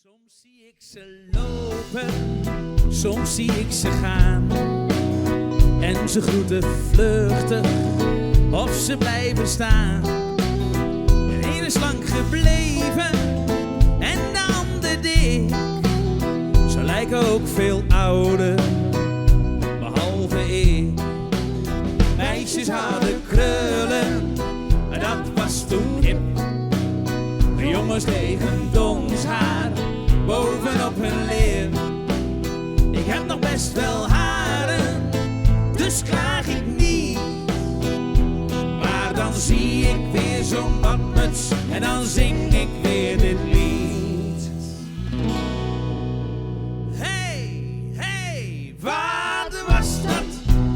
Soms zie ik ze lopen, soms zie ik ze gaan. En ze groeten vluchtig, of ze blijven staan. De ene is lang gebleven, en de ander dik. Ze lijken ook veel ouder, behalve ik. Meisjes hadden krullen, maar dat was toen hip. De jongens kregen dons haar bovenop hun lip. Ik heb nog best wel haren, dus klaag ik niet. Maar dan zie ik weer zo'n badmuts en dan zing ik weer dit lied. Hey, hey, wat was dat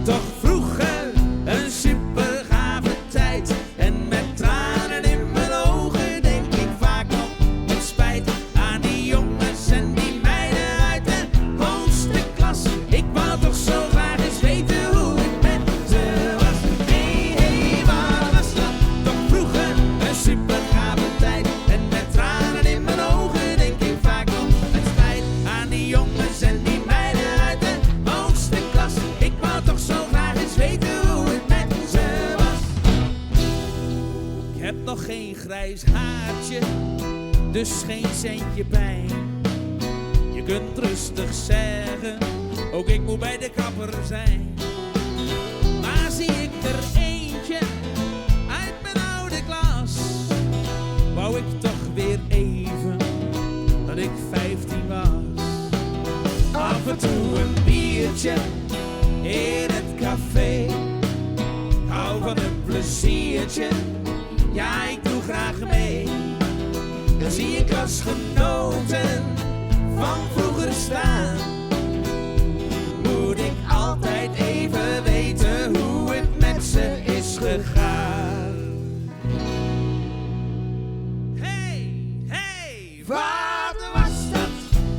toch vroeger een super gave tijd. En met tranen in mijn ogen denk ik vaak nog met spijt aan die jongens en die meiden uit de hoogste klas. Ik wou toch zo graag eens weten hoe het met ze was. Hey, hey, wat was dat toch vroeger een super gave tijd. En met tranen in mijn ogen denk ik vaak nog met spijt aan die jongens en die meiden uit de hoogste klas. Ik wou toch zo graag eens weten hoe het met ze was. Ik heb nog geen grijs haartje, dus geen centje pijn. Je kunt rustig zeggen, ook ik moet bij de kapper zijn. Maar zie ik er eentje uit mijn oude klas, wou ik toch weer even dat ik 15 was. Af en toe een biertje in het café. Ik hou van een pleziertje, ja ik doe graag mee. Dan zie ik klasgenoten van vroeger staan. Moet ik altijd even weten hoe het met ze is gegaan. Hey, hey, wat was dat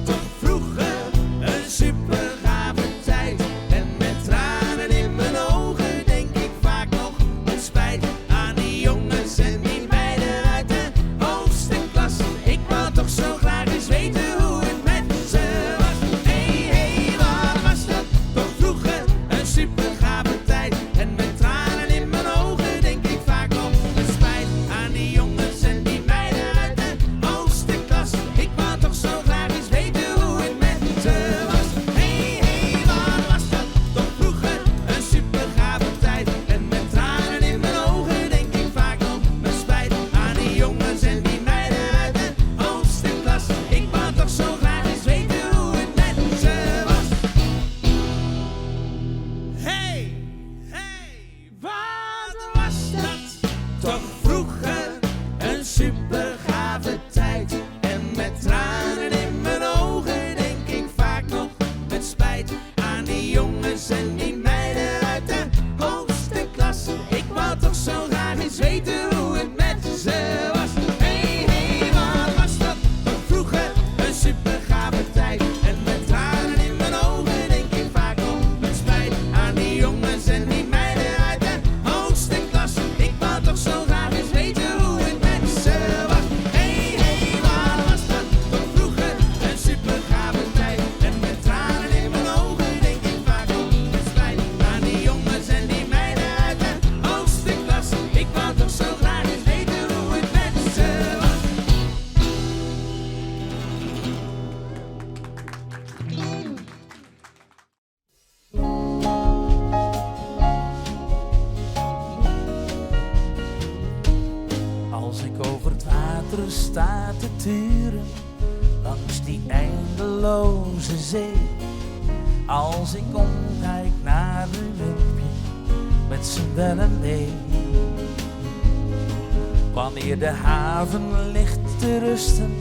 toch vroeger een super gave tijd. En met tranen in mijn ogen denk ik vaak nog met spijt aan die jongens en die meiden uit de hoogste klas. Ik wou toch zo graag eens weten hoe het met ze was. Hey, hey, wat was dat toch vroeger een super gave tijd. En met tranen in mijn ogen denk ik vaak nog met spijt aan die jongens en die meiden uit de hoogste klas. Ik wou toch zo graag eens weten hoe het met ze was. Hey, hey, wat was dat toch vroeger een super gave tijd. En met tranen in mijn ogen denk ik vaak nog met spijt aan die jongens en die meiden uit de hoogste klas. Ik wou toch zo graag eens weten hoe het met ze was. Hey, hey, wat was dat toch vroeger een super gave tijd. En met tranen in mijn ogen denk ik vaak nog met spijt aan die jongens en die meiden uit de hoogste klas. Ik wou toch zo graag eens weten hoe het met ze was. Hey, hey, wat was dat toch vroeger een super gave tijd. En met tranen in mijn ogen denk ik vaak nog met spijt aan die jongens en die meiden uit de hoogste klas. Ik wou toch zo graag eens weten hoe het met ze was. Hey, hey, wat was dat toch vroeger een super gave tijd. En met tranen in mijn ogen denk ik vaak nog met spijt aan die jongens en die meiden uit de hoogste klas. Ik wou toch zo graag eens weten hoe het met ze was. Als ik over het water sta te turen, langs die eindeloze zee. Als ik omkijk naar een wimpje met z'n bellen mee. Wanneer de haven ligt te rusten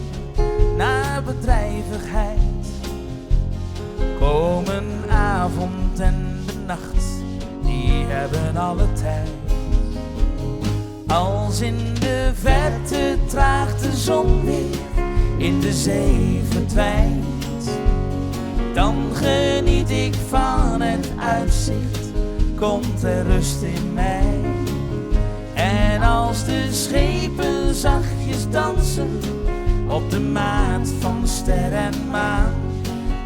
na bedrijvigheid, komen avond en de nacht, die hebben alle tijd. Als in de verte traag de zon weer in de zee verdwijnt, dan geniet ik van het uitzicht, komt er rust in mij. En als de schepen zachtjes dansen op de maat van ster en maan.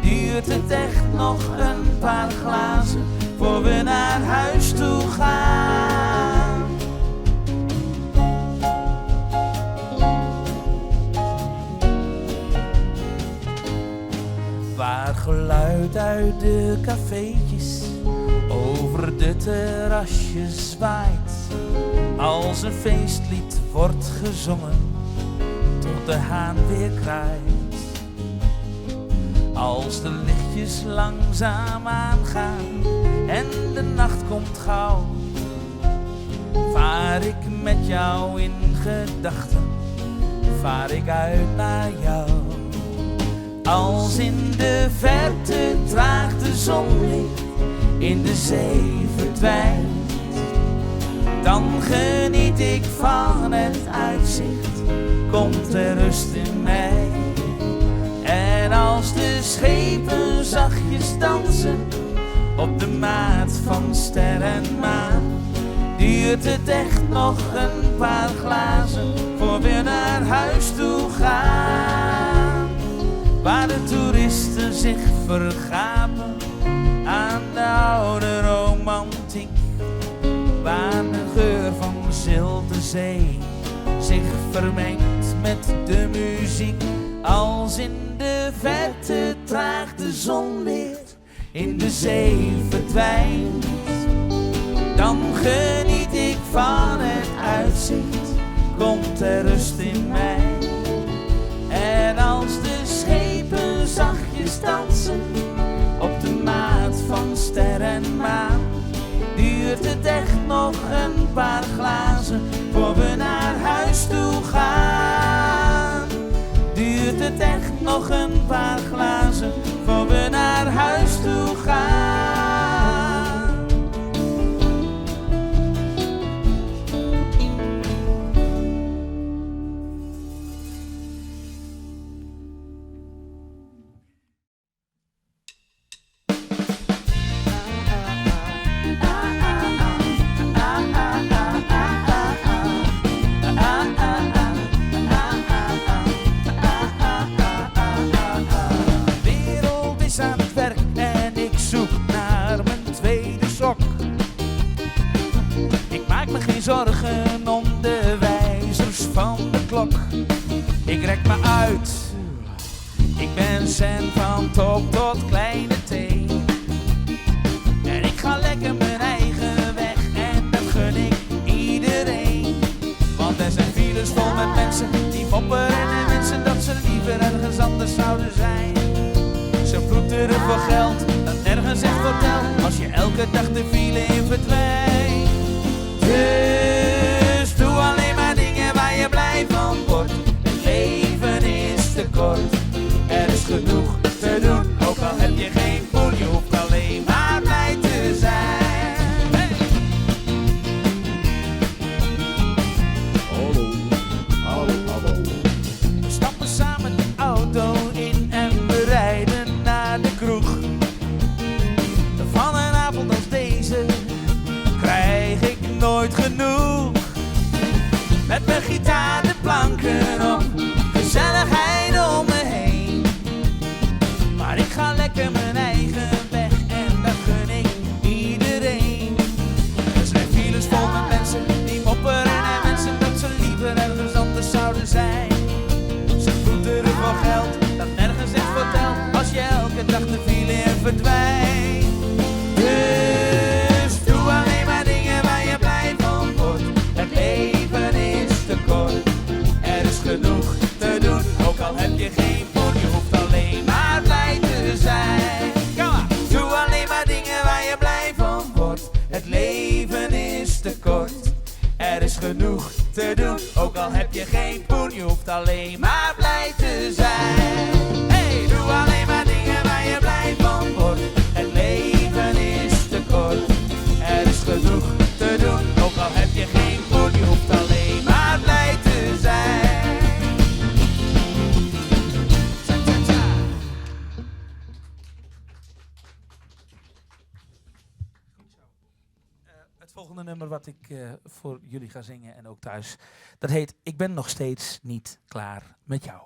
Duurt het echt nog een paar glazen voor we naar huis toe gaan? Waar geluid uit de cafeetjes over de terrasjes zwaait, als een feestlied wordt gezongen tot de haan weer kraait. Als de lichtjes langzaam aangaan en de nacht komt gauw, vaar ik met jou in gedachten, vaar ik uit naar jou. Als in de verte traag de zonlicht in de zee verdwijnt, dan geniet ik van het uitzicht, komt er rust in mij. En als de schepen zachtjes dansen op de maat van ster en maan, duurt het echt nog een paar glazen voor we naar huis toe gaan. Waar de toeristen zich vergapen aan de oude romantiek, waar de geur van zilte zee zich vermengt met de muziek. Als in de verte traag de zonlicht in de zee verdwijnt, dan geniet ik van het uitzicht, komt er rust in mij. En als de schepen zachtjes dansen op de maat van ster en maan, duurt het echt nog een paar glazen voor we naar huis toe gaan. Duurt het echt nog een paar glazen voor we naar huis toe gaan. Zorgen om de wijzers van de klok. Ik rek me uit, ik ben zen van top tot kleine teen. En ik ga lekker mijn eigen weg en dat gun ik iedereen. Want er zijn files vol met mensen die mopperen en wensen dat ze liever ergens anders zouden zijn. Ze ploeteren voor geld dat nergens echt voor telt, als je elke dag de file in verdwijnt. Dus doe alleen maar dingen waar je blij van wordt. Het leven is te kort, er is genoeg te doen. Ook al heb je geen poen, je hoeft alleen maar blij te zijn. Hey! Hallo, hallo, hallo. We stappen samen de auto in en we rijden naar de kroeg. Van een avond als deze krijg ik nooit genoeg. Met mijn gitaar de planken op, gezelligheid om me heen. Maar ik ga lekker mijn eigen weg en dat gun ik iedereen. Er zijn files vol met mensen die mopperen en wensen dat ze liever ergens anders zouden zijn. Ze ploeteren voor geld dat nergens echt voor telt, als je elke dag de file in verdwijnt. Dus doe alleen maar dingen waar je blij van wordt. Het leven is te kort, er is genoeg te doen. Ook al heb je geen poen, je hoeft alleen maar blij te zijn. Kom maar. Doe alleen maar dingen waar je blij van wordt. Het leven is te kort, er is genoeg te doen. Ook al heb je geen poen, je hoeft alleen maar blij te zijn. Hey, doe alleen maar dingen waar je blij van wordt. Het leven is te kort, er is genoeg te doen. Ook al heb je geen poen, je hoeft alleen maar blij te zijn. Tja, tja, tja. Het volgende nummer wat ik voor jullie ga zingen en ook thuis, dat heet Ik ben nog steeds niet klaar met jou.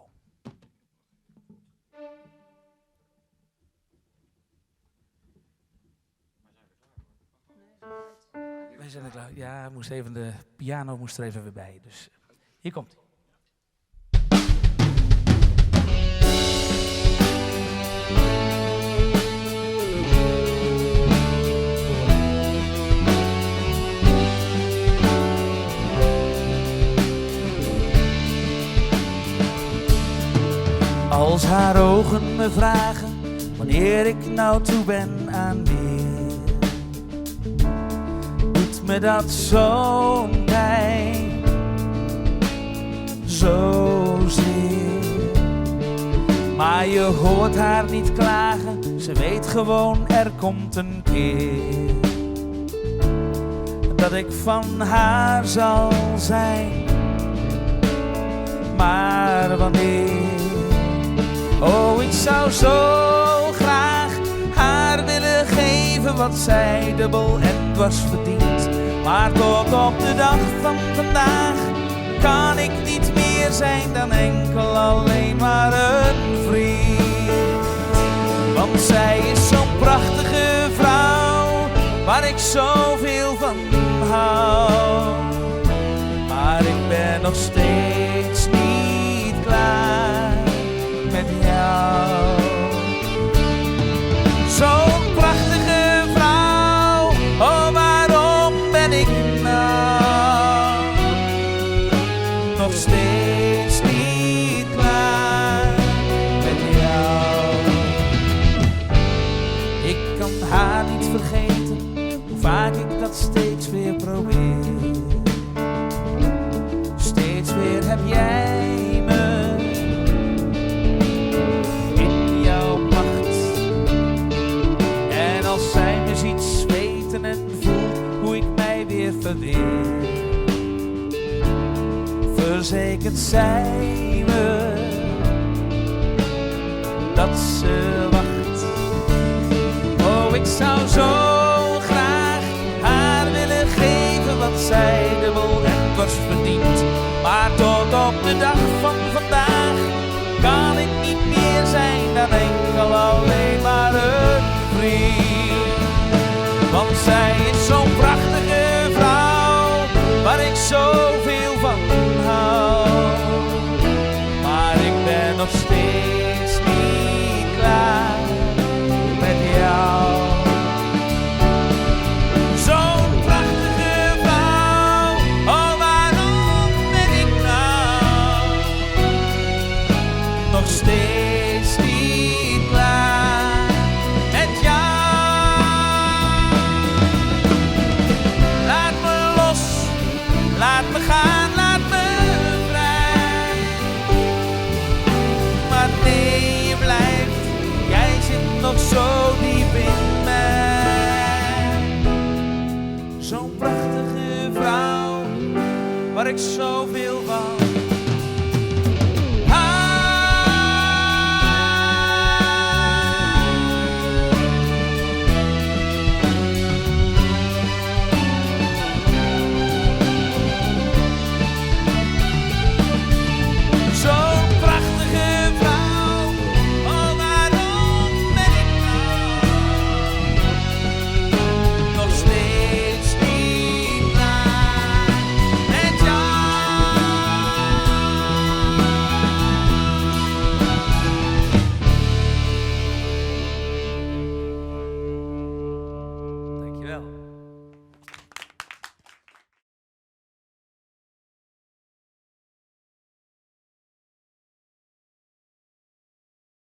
wij zijn er klaar. Ja, de piano moest er even weer bij. Dus hier komt hij. Als haar ogen me vragen wanneer ik nou toe ben aan meer, doet me dat zo'n pijn, zozeer. Maar je hoort haar niet klagen, ze weet gewoon er komt een keer dat ik van haar zal zijn. Maar wanneer? Oh, ik zou zo graag haar willen geven wat zij dubbel en dwars verdient. Maar tot op de dag van vandaag kan ik niet meer zijn dan enkel alleen maar een vriend. Want zij is zo'n prachtige vrouw waar ik zoveel van hou. Maar ik ben nog steeds niet klaar met jou. Zo'n prachtige vrouw, oh waarom ben ik nou nog steeds niet klaar met jou. Ik kan haar niet vergeten, hoe vaak ik dat steeds weer probeer. Steeds weer heb jij me in jouw macht. En als zij me ziet zweten en voelt hoe ik mij weer verweer, verzekert zij me dat ze wacht. Oh, ik zou zo graag haar willen geven wat zij dubbel en dwars verdient. Maar tot op de dag van vandaag kan ik niet meer zijn dan enkel alleen maar een vriend. Want zij is zo'n prachtige vrouw waar ik zoveel van hou. Maar ik ben nog steeds niet klaar met jou. Zo'n prachtige vrouw, oh waarom ben ik nou nog steeds niet klaar met jou. Laat me los, laat me gaan, laat me vrij. Maar nee, je blijft, jij zit nog zo diep in mij. Zo'n prachtige vrouw, waar ik zoveel van wel.